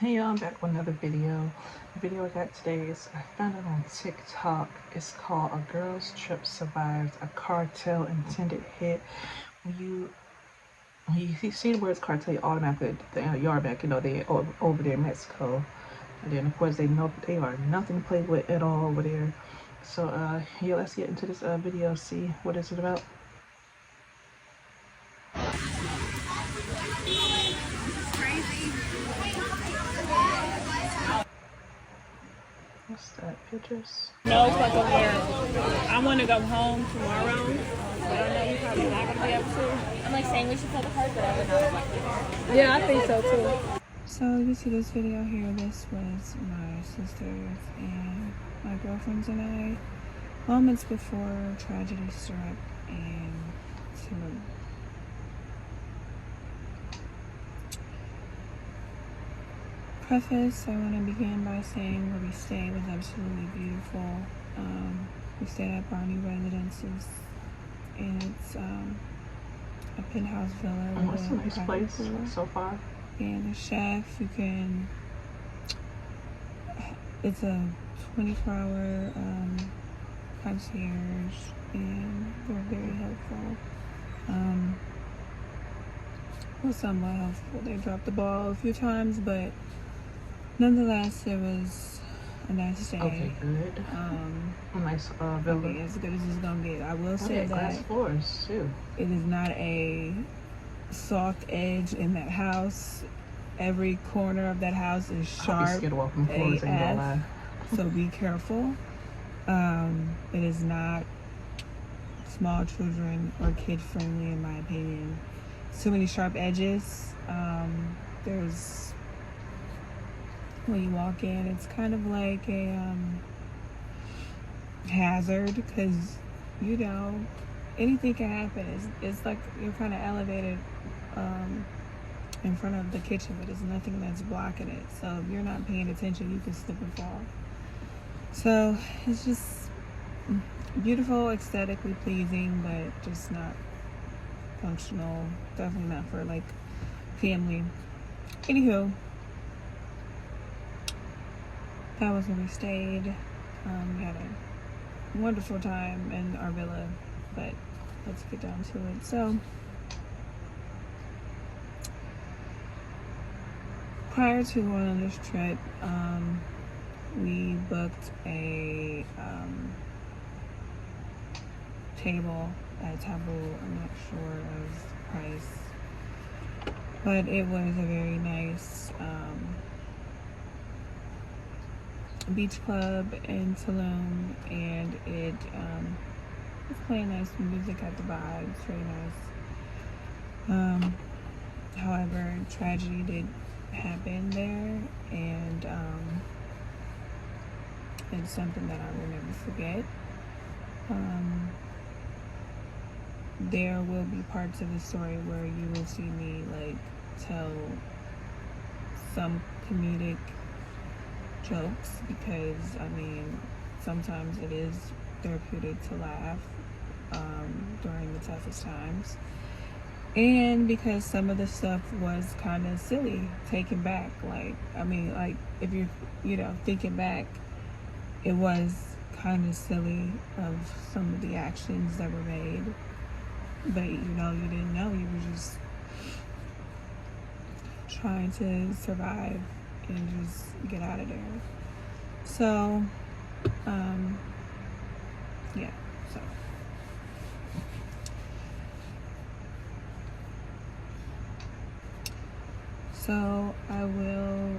Hey y'all, I'm back with another video. The video I got today is, I found it on TikTok. It's called "A Girl's Trip Survives a Cartel Intended Hit." When you see the words cartel, you automatically the yard back, they over there in Mexico. And then of course they know they are nothing to play with at all over there. So yeah, let's get into this video, see what it's about. What's that, pictures? No, fuck over there. I want to go home tomorrow, but I know you probably not going to be able to. I'm like saying we should play the card, but I would not like it. Yeah, I think so too. So you see this video here, this was my sisters and my girlfriends and I, moments before tragedy struck in Tulum. Preface, I want to begin by saying where we stayed was absolutely beautiful. We stayed at Barney Residences, and it's a penthouse villa. What's a nice place so far? And the chef, it's a 24-hour concierge, and they're very helpful. Well, somewhat helpful. They dropped the ball a few times, but nonetheless, it was a nice day. Okay, good. A nice villa. As good as it's gonna get. I will say that glass floors too. it is not a soft edge in that house. Every corner of that house is sharp AF, so be careful. It is not small children or kid friendly, in my opinion. Too many sharp edges. There's, when you walk in, it's kind of like a hazard, because anything can happen. It's like you're kind of elevated in front of the kitchen, but there's nothing that's blocking it. So if you're not paying attention, you can slip and fall. So it's just beautiful, aesthetically pleasing, but just not functional. Definitely not for like family. Anywho, that was where we stayed. We had a wonderful time in our villa, but let's get down to it. So prior to going on this trip, we booked a table at Taboo. I'm not sure of the price, but it was a very nice beach club in Tulum, and it was playing nice music at the bar. It's very nice. However, tragedy did happen there, and it's something that I will never forget. There will be parts of the story where you will see me like tell some comedic jokes, because sometimes it is therapeutic to laugh during the toughest times, and because some of the stuff was kind of silly, taken back. If you're thinking back, it was kind of silly of some of the actions that were made, but you didn't know. You were just trying to survive and just get out of there. So so I will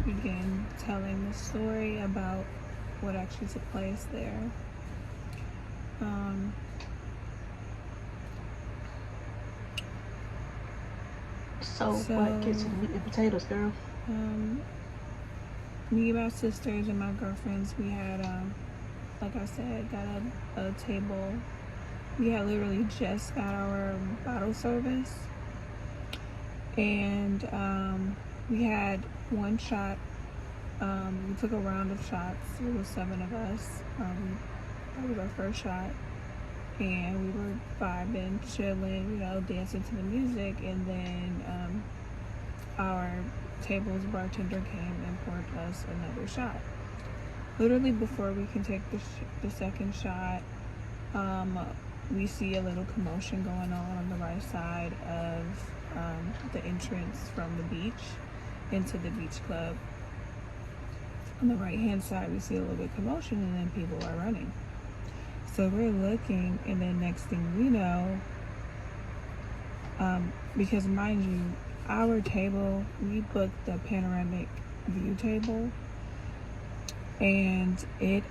begin telling the story about what actually took place there. So what gets to the meat and potatoes, girl? Me and my sisters and my girlfriends, we had, like I said, got a table. We had literally just got our bottle service, and we had one shot. We took a round of shots. There was 7 of us. That was our first shot, and we were vibing, chilling, dancing to the music, and then our table's bartender came and poured us another shot. Literally before we can take the second shot, we see a little commotion going on the right side of the entrance from the beach into the beach club. On the right hand side, we see a little bit of commotion, and then people are running. So we're looking, and then next thing we know, because mind you, our table, we booked the panoramic view table, and it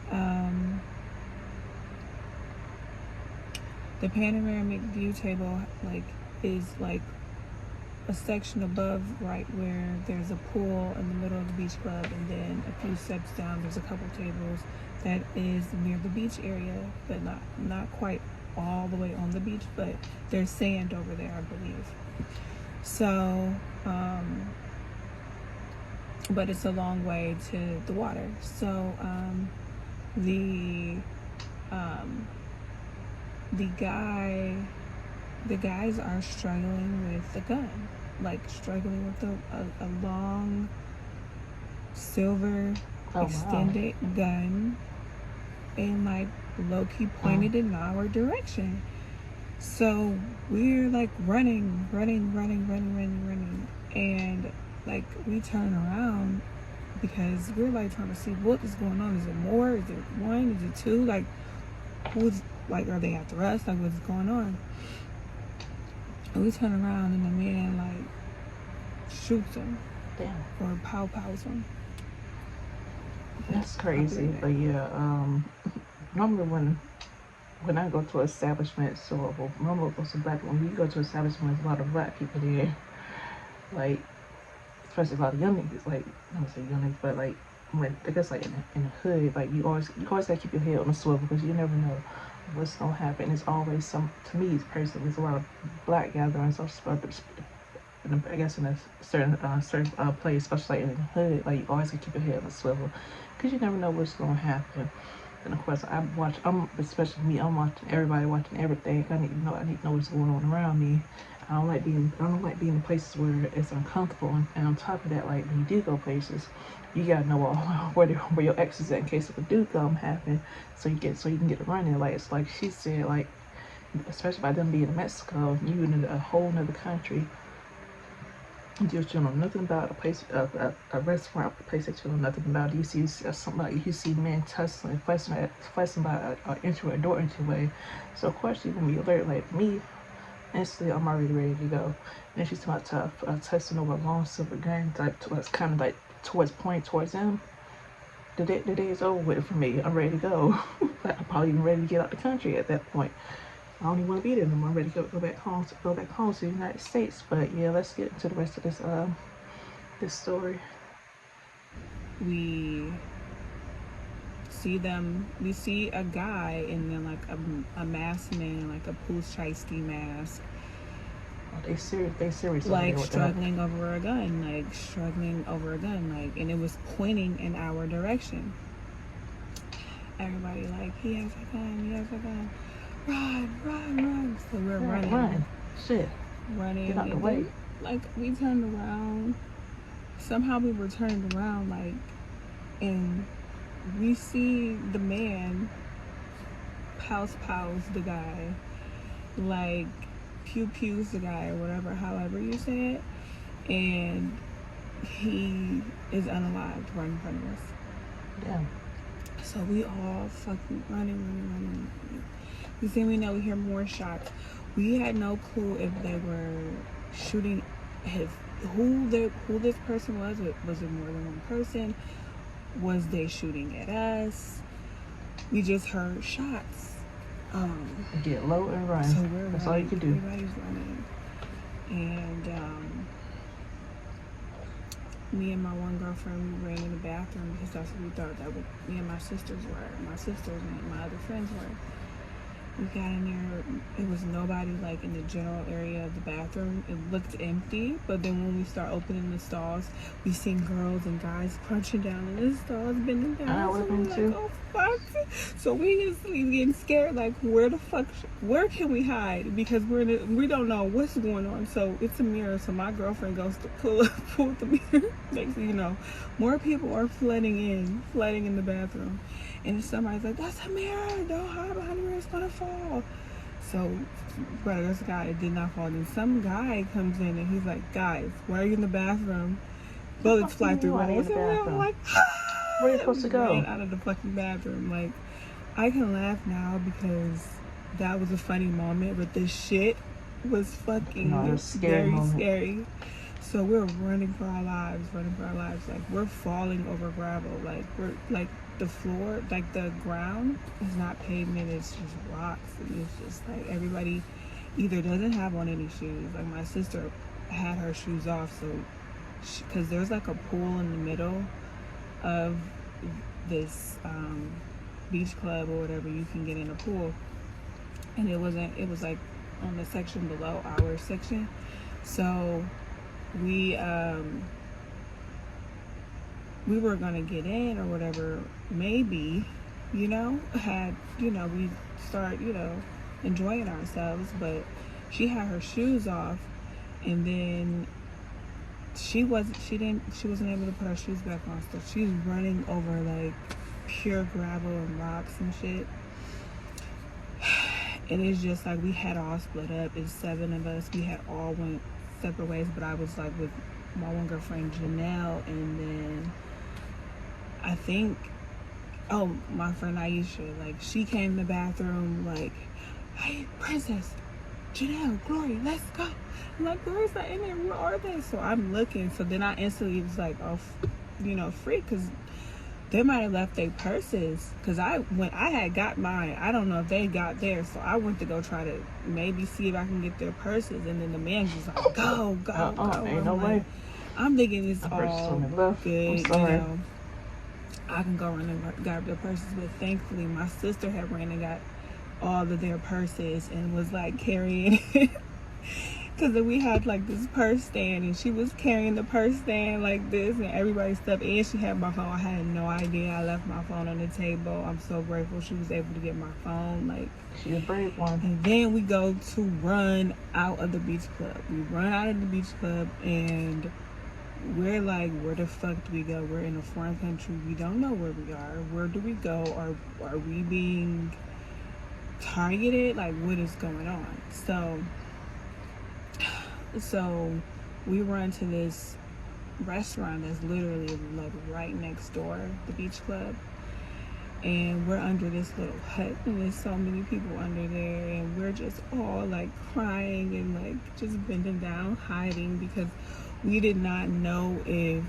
the panoramic view table is a section above, right where there's a pool in the middle of the beach club, and then a few steps down there's a couple tables that is near the beach area, but not quite all the way on the beach, but there's sand over there, I believe. So but it's a long way to the water. So the guys are struggling with the gun, struggling with a long silver extended gun, and low-key pointed in our direction. So we're running, and we turn around because we're trying to see what is going on. Is it more? Is it one? Is it two? Who's are they after us? What's going on? And we turn around, and the man shoots him. Damn. Or pows him. That's crazy. But yeah, normally when I go to establishments, so normally when you go to establishments, there's a lot of black people there, especially a lot of young niggas. I don't say young niggas, but when I guess in the hood, you always gotta keep your head on the swivel, because you never know what's gonna happen. It's always to me personally, there's a lot of black gatherings, I guess in a certain place, especially in the hood. You always gotta keep your head on the swivel, because you never know what's gonna happen. And of course, especially me, I'm watching everybody, watching everything. I need to know what's going on around me. I don't like being in places where it's uncomfortable. And on top of that, when you do go places, you gotta know where your ex is at in case if a do come happen, so you can get a run in. It's like she said, especially by them being in Mexico, you in a whole nother country. You don't know nothing about a place, a restaurant, a place that you know nothing about. You see somebody, you see men tussling, fussing by entering a door into a way. So of course you're gonna be alert. Me, instantly I'm already ready to go. And she's talking about tussling over a long silver gun, pointing towards them. The day is over with for me. I'm ready to go. I'm probably even ready to get out the country at that point. I don't even want to be there no more. I'm ready to go back home to the United States. But yeah, let's get into the rest of this story. We see a guy in then a masked man, a police shiesty mask. Oh, they serious. Struggling over a gun, and it was pointing in our direction. Everybody he has a gun. Run. So we're running. Run. Shit. Running. Get out the way. We turned around. Somehow we were turned around, and we see the man pows the guy. Pews the guy, or whatever, however you say it. And he is unalived right in front of us. Yeah. So we all fucking running. We hear more shots. We had no clue if they were shooting, who this person was. Was it more than one person? Was they shooting at us? We just heard shots. Get low and run. So we're That's running. all you can do. Everybody's running. And me and my one girlfriend, we ran in the bathroom because that's what we thought that me and my sisters and my other friends were. We got in there, it was nobody in the general area of the bathroom. It looked empty, but then when we start opening the stalls, we seen girls and guys crunching down in the stalls, bending down. I would have been too. Oh fuck? So we instantly getting scared, like, where can we hide? Because we don't know what's going on. So it's a mirror. So my girlfriend goes to pull the mirror. Next thing you know, more people are flooding in the bathroom. And somebody's like, that's a mirror. Don't hide behind the mirror. It's going to fall. So, brother, this guy did not fall. Then some guy comes in and he's like, guys, why are you in the bathroom? Bullets fly through walls. And I'm like, where are you supposed to go? Ran out of the fucking bathroom. Like, I can laugh now because that was a funny moment, but this shit was fucking very scary. So we're running for our lives. Like, we're falling over gravel. Like, we're like, the floor, like the ground is not pavement, it's just rocks. And it's just like everybody either doesn't have on any shoes. Like my sister had her shoes off, so because there's like a pool in the middle of this beach club or whatever, you can get in a pool, and it was like on the section below our section. So we were gonna get in or whatever, maybe, we start, enjoying ourselves, but she had her shoes off, and then she wasn't able to put her shoes back on, so she's running over like pure gravel and rocks and shit. And it's just like we had all split up. It's 7 of us. We had all went separate ways, but I was like with my one girlfriend Janelle, and then I think, my friend Aisha, like, she came in the bathroom, like, hey, Princess, Janelle, Glory, let's go. I'm like, Glory's not in there, where are they? So I'm looking, so then I instantly was like, freak, because they might have left their purses, because I had got mine, I don't know if they got theirs, so I went to go try to maybe see if I can get their purses, and then the man was like, go. Ain't no way. I'm thinking it's all good, I'm sorry. I can go run and grab their purses, but thankfully my sister had ran and got all of their purses and was like carrying it. Because we had like this purse stand, and she was carrying the purse stand like this, and everybody's stuff, and she had my phone. I had no idea I left my phone on the table. I'm so grateful she was able to get my phone. Like, she's a brave one. And then we go to run out of the beach club. We run out of the beach club, and we're like, where the fuck do we go? We're in a foreign country. We don't know where we are. Where do we go? Are we being targeted? Like, what is going on? So we run to this restaurant that's literally like right next door, the beach club. And we're under this little hut, and there's so many people under there, and we're just all like crying and like just bending down, hiding, because we did not know if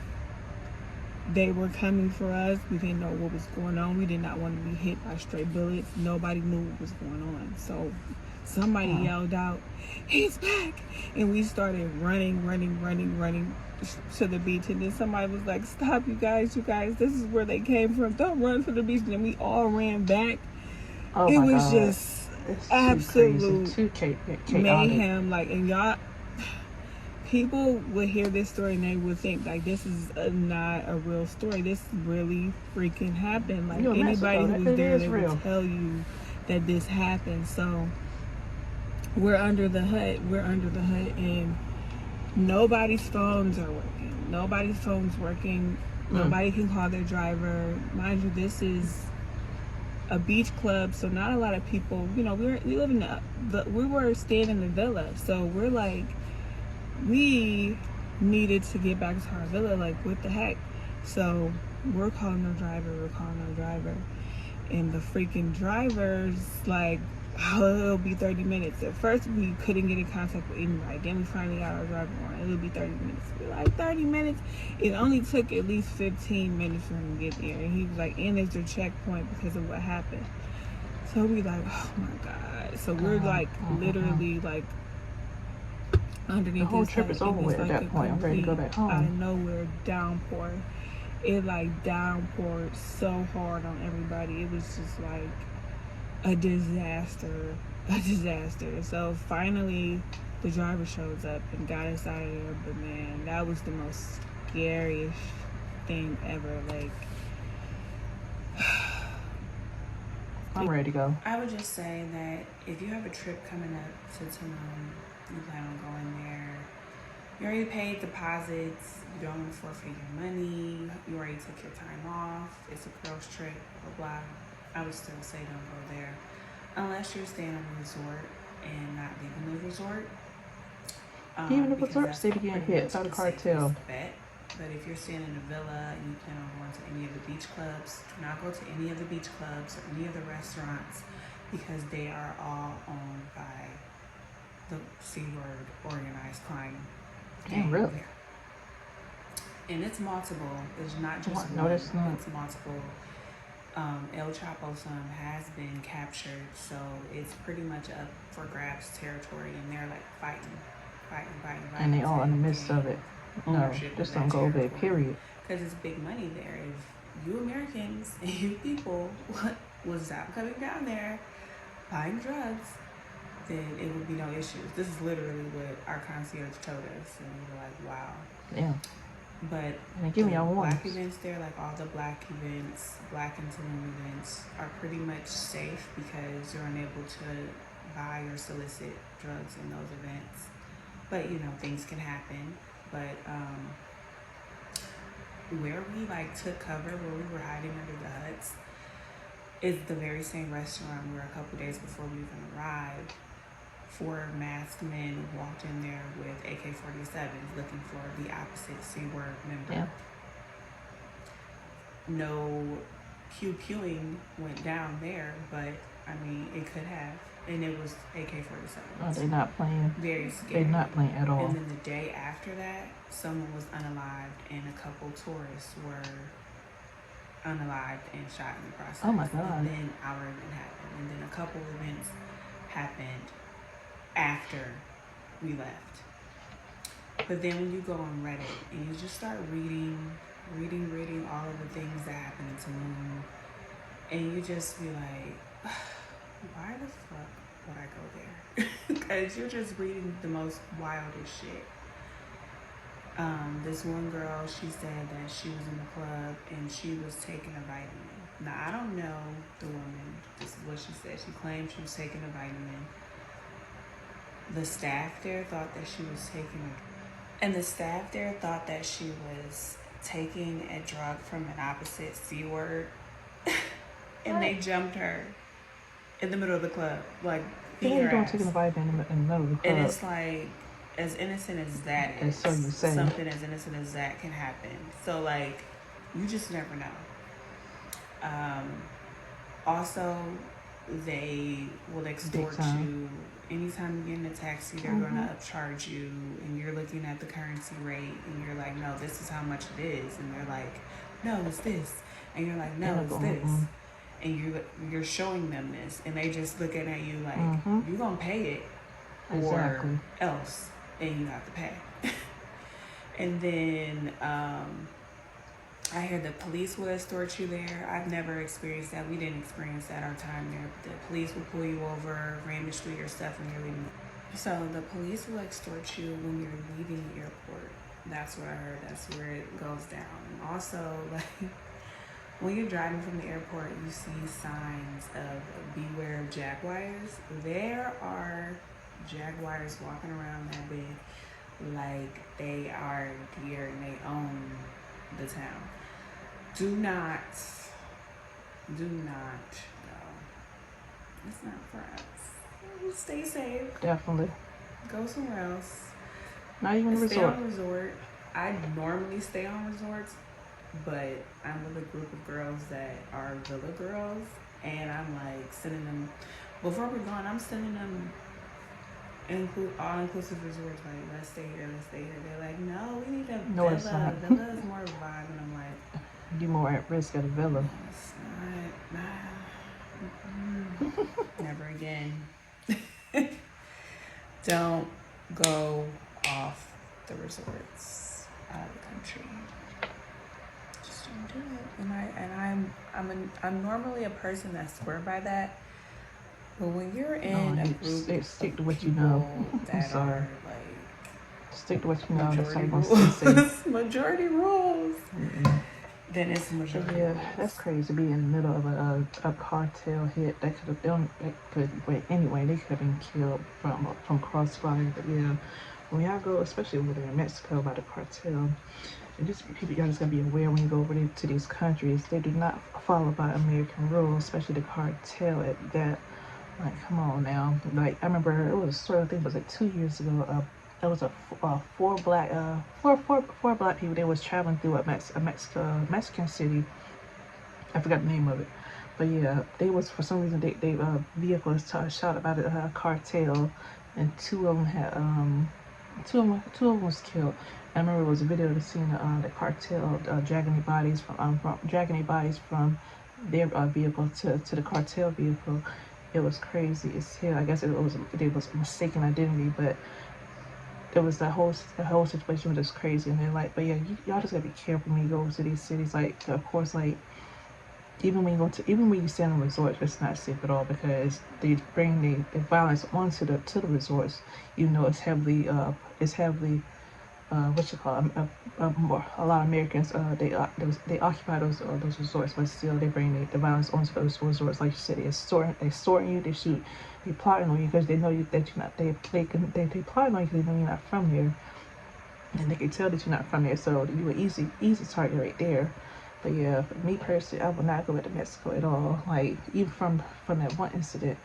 they were coming for us. We didn't know what was going on. We did not want to be hit by stray bullets. Nobody knew what was going on. So somebody yelled out, he's back. And we started running to the beach. And then somebody was like, stop, you guys, this is where they came from. Don't run to the beach. And then we all ran back. It was just absolute mayhem. Like, and y'all, people would hear this story and they would think like this is not a real story. This really freaking happened. Like, anybody who was there, they would tell you that this happened. So we're under the hut, and nobody's phones are working. Nobody can call their driver. Mind you, this is a beach club, so not a lot of people, we live in we were staying in the villa, so we're like, we needed to get back to our villa, like, what the heck? So we're calling our driver, and the freaking driver's like, oh, it'll be 30 minutes. At first we couldn't get in contact with anybody, then we finally got our driver on. It'll be 30 minutes. We're like, 30 minutes? It only took at least 15 minutes for him to get there, and he was like, and there's a checkpoint because of what happened. So we like, oh my god. So we're like literally like underneath the whole this trip is over with at that point. I'm ready to go back home. Out of nowhere, downpour. It like downpoured so hard on everybody. It was just like a disaster. So finally the driver shows up and got us out of there, but man, that was the most scariest thing ever. Like, I'm ready to go. I would just say that if you have a trip coming up to Tulum, you plan on going there, you already paid deposits, you don't want to forfeit your money, you already took your time off, it's a girls trip, blah, blah, blah. I would still say don't go there. Unless you're staying at a resort and not leaving the resort. Even the resorts, they be getting hit by the cartel. But if you're staying in a villa and you plan on going to any of the beach clubs, do not go to any of the beach clubs or any of the restaurants because they are all owned by the C-word organized crime. Damn, really? And it's multiple. It's not just no, one. it's not. It's multiple. El Chapo son has been captured, so it's pretty much up for grabs territory, and they're like fighting. And they all in the midst of it. No, just don't go there, period. Because it's big money there. If you Americans and you people was stop coming down there buying drugs, then it would be no issues. This is literally what our concierge told us, and we were like, wow. Yeah. But and give me all black events there, like all the black events, black and Tulum events, are pretty much safe because you're unable to buy or solicit drugs in those events. But you know, things can happen. But where we like took cover, where we were hiding under the huts, is the very same restaurant where a couple days before we even arrived, 4 masked men walked in there with AK-47s looking for the opposite C-word member. Yeah. No pew-pewing went down there, but I mean, it could have. And it was AK-47. Oh, they're not playing. Very scary. They're not playing at all. And then the day after that, someone was unalived and a couple tourists were unalived and shot in the process. Oh my God. And then our event happened. And then a couple events happened after we left. But then when you go on Reddit and you just start reading all of the things that happen in Tulum, and you just be like, why the fuck would I go there? Because you're just reading the most wildest shit. This one girl, she said that she was in the club and she was taking a vitamin. Now, I don't know the woman. This is what she said. She claimed she was taking a vitamin. The staff there thought that she was taking a drug from an opposite C-word. And they jumped her in the middle of the club, like They ain't doing taking a vitamin in the middle of the club. And it's like, as innocent as that is, so you say. Something as innocent as that can happen. So like, you just never know. Also, they will extort you. Anytime you get in a taxi, they're gonna upcharge you, and you're looking at the currency rate, and you're like, no, this is how much it is, and they're like, no, it's this, and you're like, no, it's this. And you're showing them this, and they just looking at you like, you're gonna pay it, or else, and you have to pay. And then I hear the police will escort you there. I've never experienced that. We didn't experience that our time there. But the police will pull you over, rummage through your stuff when you're leaving. So the police will extort you when you're leaving the airport. That's what I heard. That's where it goes down. And also, like, when you're driving from the airport, you see signs of beware of jaguars. There are jaguars walking around that big like they are deer and they own the town. Do not go. It's not for us. Stay safe. Definitely. Go somewhere else. Not even a resort. Stay on a resort. I normally stay on resorts, but I'm with a group of girls that are villa girls, and I'm like sending them, before we're going, I'm sending them all-inclusive resorts, like, let's stay here. They're like, no, we need a villa. It's not. Villa is more vibe, and I'm like, you're more at risk at a villa. no, it's not. Never again. Don't go off the resorts out of the country. Just don't do it. I'm normally a person that's square by that. But when you're in a group, stick to what you know. I'm sorry. Like, stick to what you know. That's how you're gonna stay safe. Majority rules. That is the But majority yeah, of that's us. crazy to be in the middle of a cartel hit that could have done that could wait anyway. They could have been killed from crossfire. But yeah, when y'all go, especially over there in Mexico by the cartel, and just people y'all just gotta be aware when you go over there to these countries, they do not follow by American rules, especially the cartel at that. Like, come on now. Like, I remember it was sort of thing. Was like 2 years ago. There was four black people. They was traveling through Mexican city. I forgot the name of it, but yeah, they was for some reason they vehicles shot about a cartel, and two of them was killed. I remember it was a video of the scene the cartel dragging their bodies from their vehicle to the cartel vehicle. It was crazy as hell. I guess it was mistaken identity, but it was the whole situation was just crazy. And then like, but yeah, y'all just gotta be careful when you go to these cities. Like, of course, like even when you stay on resorts, it's not safe at all because they bring the violence onto the resorts. You know, it's heavily what you call it, a lot of Americans they occupy those resorts, but still they bring the violence onto those resorts. Like you said, they extorting you, they shoot, they plotting on you because they know that you're not they plotting on you because they know you're not from there, and they can tell that you're not from there, so you an easy target right there. But yeah, me personally, I would not go back to Mexico at all. Like, even from that one incident,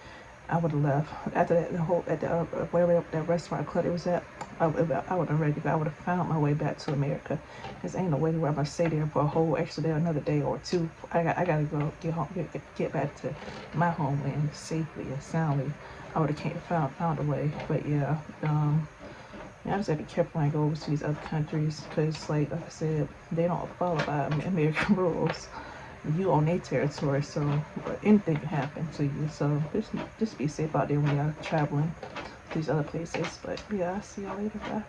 I would have left after that. The whole at the wherever that restaurant club it was at. I would have ready. I would have found my way back to America. Cause ain't no way where I'm gonna stay there for a whole extra day, another day or two. I gotta go get home, get back to my homeland safely and soundly. I would have found a way. But yeah, yeah, I just have to be careful when I go over to these other countries because, like I said, they don't follow by American rules. You on their territory, so anything can happen to you. So just be safe out there when you're traveling to these other places. But yeah, I'll see y'all later. Bye.